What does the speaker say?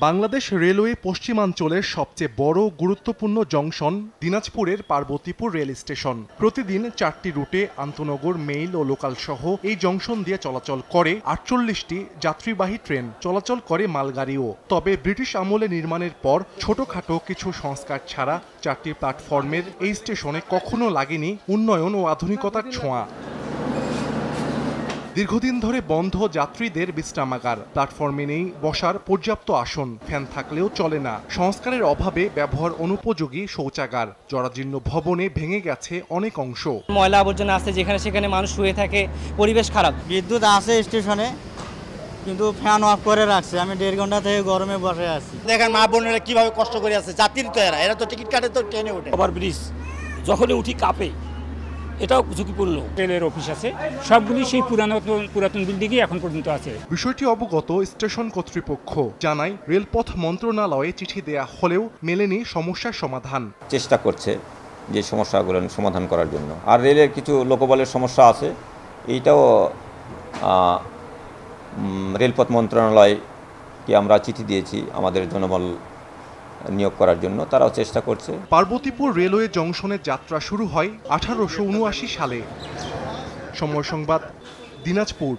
Bangladesh railway পশ্চিমাঞ্চলের সবচেয়ে বড় গুরুত্বপূর্ণ জংশন দিনাজপুরের পার্বতীপুর রেল স্টেশন। প্রতিদিন 4টি রুটে আন্তনগর, মেইল ও লোকাল সহ এই জংশন দিয়ে চলাচল করে 48টি যাত্রীবাহী ট্রেন, চলাচল করে মালগাড়িও। তবে ব্রিটিশ আমলে নির্মাণের পর ছোটখাটো কিছু সংস্কার ছাড়া 4টি প্ল্যাটফর্মের এই স্টেশনে কখনো লাগেনি উন্নয়ন ও আধুনিকতার ছোঁয়া। দীর্ঘদিন ধরে বন্ধ যাত্রীদের বিশ্রামাগার, প্ল্যাটফর্মে নেই বসার পর্যাপ্ত আসন, ফ্যান থাকলেও চলে না। সংস্কারের অভাবে ব্যবহার অনুপযোগী শৌচাগার, জরাজীর্ণ ভবনে ভেঙে গেছে অনেক অংশ। ময়লা আবর্জনা আছে, যেখানে সেখানে মানুষ শুয়ে থাকে, পরিবেশ খারাপ। বিদ্যুৎ আছে স্টেশনে, কিন্তু ফ্যান অফ করে রাখছে। আমি 1.5 ঘন্টা থেকে গরমে বসে আছি। দেখেন মা বোনেরা কিভাবে কষ্ট করে আছে, যাত্রী তো এরা তো টিকিট কাটে তো ট্রেনে ওঠে। ওভার ব্রিজ যখনই উঠি কাঁপে, এটাও ঝুঁকিপূর্ণ। রেলের অফিস আছে, সবগুলি সেই পুরাতন বিল্ডিংই এখন পর্যন্ত আছে। বিষয়টি অবগত স্টেশন কর্তৃপক্ষ জানায়, রেলপথ মন্ত্রণালয়ে চিঠি দেয়া হলেও মেলেনি সমস্যার সমাধান। চেষ্টা করছে যে সমস্যাগুলো সমাধান করার জন্য। আর রেলের কিছু লোকবলের সমস্যা আছে, এইটাও রেলপথ মন্ত্রণালয়কে আমরা চিঠি দিয়েছি আমাদের জনবল নিয়োগ করার জন্য, তারাও চেষ্টা করছে। পার্বতীপুর রেলওয়ে জংশনের যাত্রা শুরু হয় 1879 সালে। সময় সংবাদ, দিনাজপুর।